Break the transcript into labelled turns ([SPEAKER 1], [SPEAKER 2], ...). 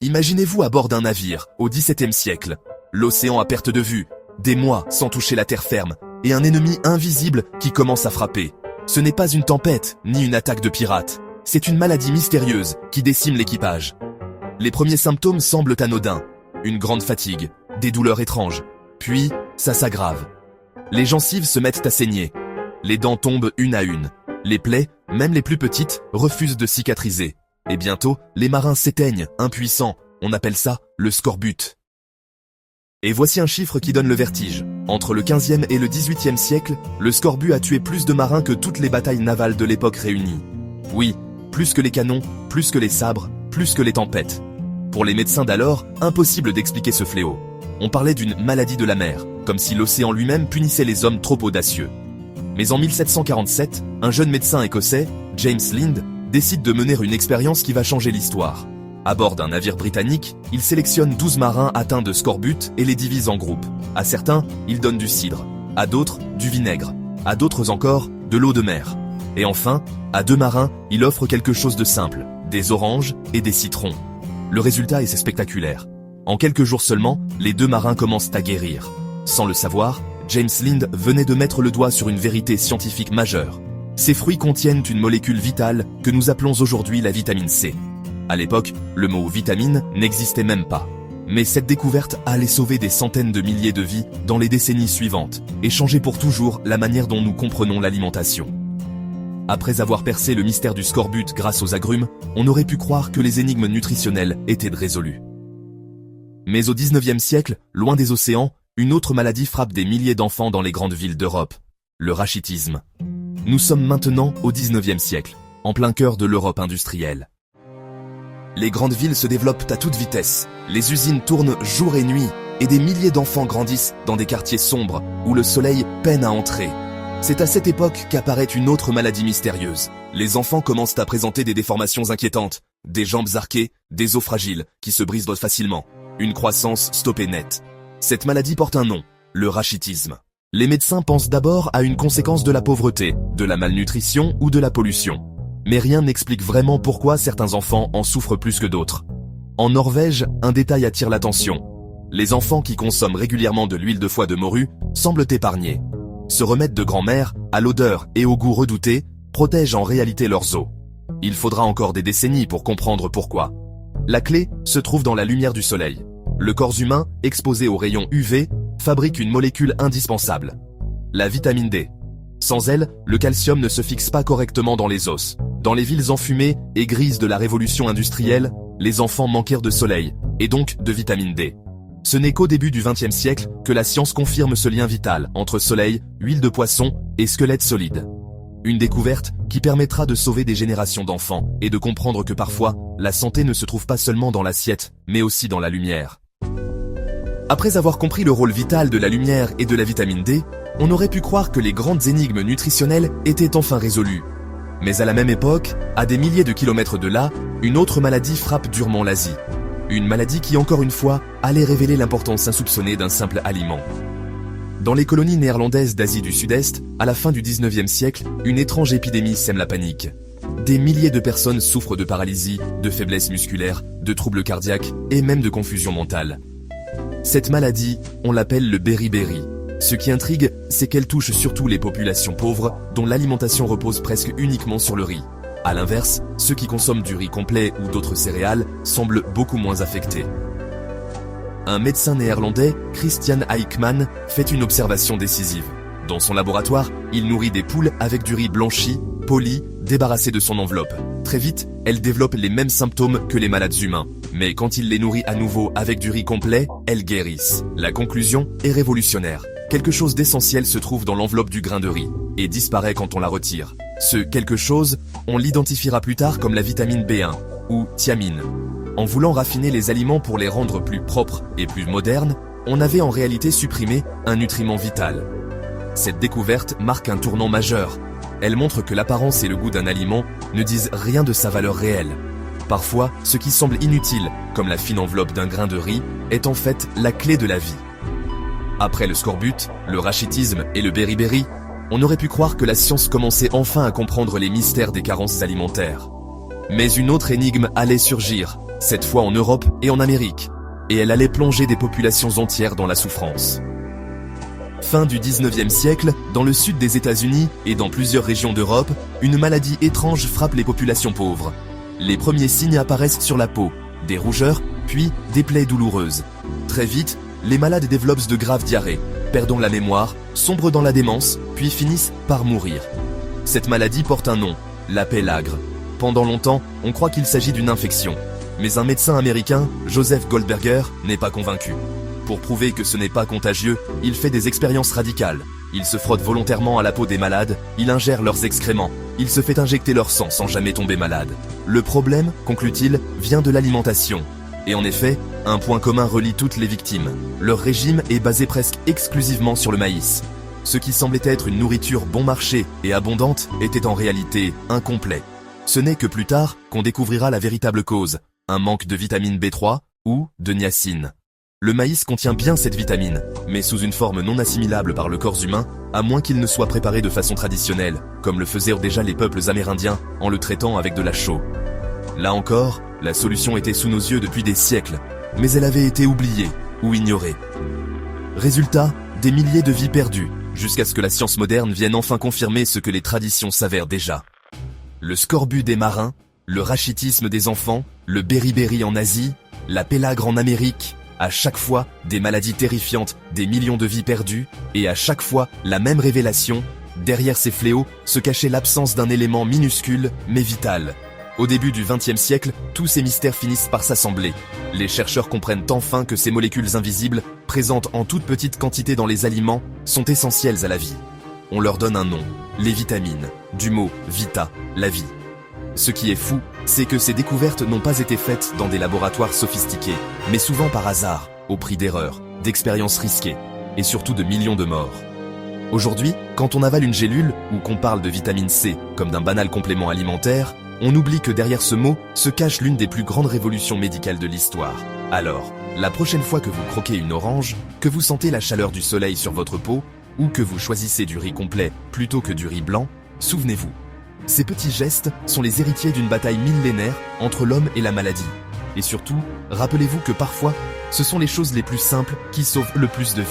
[SPEAKER 1] Imaginez-vous à bord d'un navire, au XVIIe siècle. L'océan à perte de vue, des mois sans toucher la terre ferme, et un ennemi invisible qui commence à frapper. Ce n'est pas une tempête, ni une attaque de pirates. C'est une maladie mystérieuse qui décime l'équipage. Les premiers symptômes semblent anodins. Une grande fatigue, des douleurs étranges. Puis, ça s'aggrave. Les gencives se mettent à saigner. Les dents tombent une à une. Les plaies, même les plus petites, refusent de cicatriser. Et bientôt, les marins s'éteignent, impuissants. On appelle ça le scorbut. Et voici un chiffre qui donne le vertige. Entre le 15e et le 18e siècle, le scorbut a tué plus de marins que toutes les batailles navales de l'époque réunies. Oui, plus que les canons, plus que les sabres, plus que les tempêtes. Pour les médecins d'alors, impossible d'expliquer ce fléau. On parlait d'une maladie de la mer, comme si l'océan lui-même punissait les hommes trop audacieux. Mais en 1747, un jeune médecin écossais, James Lind, décide de mener une expérience qui va changer l'histoire. À bord d'un navire britannique, il sélectionne 12 marins atteints de scorbut et les divise en groupes. À certains, il donne du cidre, à d'autres, du vinaigre, à d'autres encore, de l'eau de mer. Et enfin, à 2 marins, il offre quelque chose de simple, des oranges et des citrons. Le résultat est spectaculaire. En quelques jours seulement, les 2 marins commencent à guérir. Sans le savoir, James Lind venait de mettre le doigt sur une vérité scientifique majeure. Ces fruits contiennent une molécule vitale que nous appelons aujourd'hui la vitamine C. À l'époque, le mot vitamine n'existait même pas. Mais cette découverte allait sauver des centaines de milliers de vies dans les décennies suivantes et changer pour toujours la manière dont nous comprenons l'alimentation. Après avoir percé le mystère du scorbut grâce aux agrumes, on aurait pu croire que les énigmes nutritionnelles étaient résolues. Mais au 19e siècle, loin des océans, une autre maladie frappe des milliers d'enfants dans les grandes villes d'Europe. Le rachitisme. Nous sommes maintenant au 19e siècle, en plein cœur de l'Europe industrielle. Les grandes villes se développent à toute vitesse, les usines tournent jour et nuit, et des milliers d'enfants grandissent dans des quartiers sombres où le soleil peine à entrer. C'est à cette époque qu'apparaît une autre maladie mystérieuse. Les enfants commencent à présenter des déformations inquiétantes, des jambes arquées, des os fragiles qui se brisent facilement, une croissance stoppée nette. Cette maladie porte un nom, le rachitisme. Les médecins pensent d'abord à une conséquence de la pauvreté, de la malnutrition ou de la pollution. Mais rien n'explique vraiment pourquoi certains enfants en souffrent plus que d'autres. En Norvège, un détail attire l'attention. Les enfants qui consomment régulièrement de l'huile de foie de morue semblent épargnés. Ce remède de grand-mère, à l'odeur et au goût redouté, protège en réalité leurs os. Il faudra encore des décennies pour comprendre pourquoi. La clé se trouve dans la lumière du soleil. Le corps humain, exposé aux rayons UV, fabrique une molécule indispensable, la vitamine D. Sans elle, le calcium ne se fixe pas correctement dans les os. Dans les villes enfumées et grises de la révolution industrielle, les enfants manquèrent de soleil, et donc de vitamine D. Ce n'est qu'au début du XXe siècle que la science confirme ce lien vital entre soleil, huile de poisson et squelette solide. Une découverte qui permettra de sauver des générations d'enfants et de comprendre que parfois, la santé ne se trouve pas seulement dans l'assiette, mais aussi dans la lumière. Après avoir compris le rôle vital de la lumière et de la vitamine D, on aurait pu croire que les grandes énigmes nutritionnelles étaient enfin résolues. Mais à la même époque, à des milliers de kilomètres de là, une autre maladie frappe durement l'Asie. Une maladie qui, encore une fois, allait révéler l'importance insoupçonnée d'un simple aliment. Dans les colonies néerlandaises d'Asie du Sud-Est, à la fin du 19e siècle, une étrange épidémie sème la panique. Des milliers de personnes souffrent de paralysie, de faiblesse musculaire, de troubles cardiaques et même de confusion mentale. Cette maladie, on l'appelle le beriberi. Ce qui intrigue, c'est qu'elle touche surtout les populations pauvres, dont l'alimentation repose presque uniquement sur le riz. À l'inverse, ceux qui consomment du riz complet ou d'autres céréales semblent beaucoup moins affectés. Un médecin néerlandais, Christian Eijkman, fait une observation décisive. Dans son laboratoire, il nourrit des poules avec du riz blanchi, poli, débarrassé de son enveloppe. Très vite, elles développent les mêmes symptômes que les malades humains. Mais quand il les nourrit à nouveau avec du riz complet, elles guérissent. La conclusion est révolutionnaire. Quelque chose d'essentiel se trouve dans l'enveloppe du grain de riz et disparaît quand on la retire. Ce quelque chose, on l'identifiera plus tard comme la vitamine B1 ou thiamine. En voulant raffiner les aliments pour les rendre plus propres et plus modernes, on avait en réalité supprimé un nutriment vital. Cette découverte marque un tournant majeur. Elle montre que l'apparence et le goût d'un aliment ne disent rien de sa valeur réelle. Parfois, ce qui semble inutile, comme la fine enveloppe d'un grain de riz, est en fait la clé de la vie. Après le scorbut, le rachitisme et le beriberi, on aurait pu croire que la science commençait enfin à comprendre les mystères des carences alimentaires. Mais une autre énigme allait surgir, cette fois en Europe et en Amérique, et elle allait plonger des populations entières dans la souffrance. Fin du 19e siècle, dans le sud des États-Unis et dans plusieurs régions d'Europe, une maladie étrange frappe les populations pauvres. Les premiers signes apparaissent sur la peau, des rougeurs, puis des plaies douloureuses. Très vite, les malades développent de graves diarrhées, perdent la mémoire, sombrent dans la démence, puis finissent par mourir. Cette maladie porte un nom, la pélagre. Pendant longtemps, on croit qu'il s'agit d'une infection. Mais un médecin américain, Joseph Goldberger, n'est pas convaincu. Pour prouver que ce n'est pas contagieux, il fait des expériences radicales. Il se frotte volontairement à la peau des malades, il ingère leurs excréments, il se fait injecter leur sang sans jamais tomber malade. Le problème, conclut-il, vient de l'alimentation. Et en effet, un point commun relie toutes les victimes. Leur régime est basé presque exclusivement sur le maïs. Ce qui semblait être une nourriture bon marché et abondante était en réalité incomplet. Ce n'est que plus tard qu'on découvrira la véritable cause, un manque de vitamine B3 ou de niacine. Le maïs contient bien cette vitamine, mais sous une forme non assimilable par le corps humain, à moins qu'il ne soit préparé de façon traditionnelle, comme le faisaient déjà les peuples amérindiens en le traitant avec de la chaux. Là encore, la solution était sous nos yeux depuis des siècles, mais elle avait été oubliée ou ignorée. Résultat, des milliers de vies perdues, jusqu'à ce que la science moderne vienne enfin confirmer ce que les traditions s'avèrent déjà. Le scorbut des marins, le rachitisme des enfants, le beriberi en Asie, la pélagre en Amérique, à chaque fois des maladies terrifiantes, des millions de vies perdues, et à chaque fois la même révélation, derrière ces fléaux se cachait l'absence d'un élément minuscule mais vital. Au début du XXe siècle, tous ces mystères finissent par s'assembler. Les chercheurs comprennent enfin que ces molécules invisibles, présentes en toute petite quantité dans les aliments, sont essentielles à la vie. On leur donne un nom, les vitamines, du mot vita, la vie. Ce qui est fou, c'est que ces découvertes n'ont pas été faites dans des laboratoires sophistiqués, mais souvent par hasard, au prix d'erreurs, d'expériences risquées, et surtout de millions de morts. Aujourd'hui, quand on avale une gélule ou qu'on parle de vitamine C comme d'un banal complément alimentaire, on oublie que derrière ce mot se cache l'une des plus grandes révolutions médicales de l'histoire. Alors, la prochaine fois que vous croquez une orange, que vous sentez la chaleur du soleil sur votre peau, ou que vous choisissez du riz complet plutôt que du riz blanc, souvenez-vous. Ces petits gestes sont les héritiers d'une bataille millénaire entre l'homme et la maladie. Et surtout, rappelez-vous que parfois, ce sont les choses les plus simples qui sauvent le plus de vies.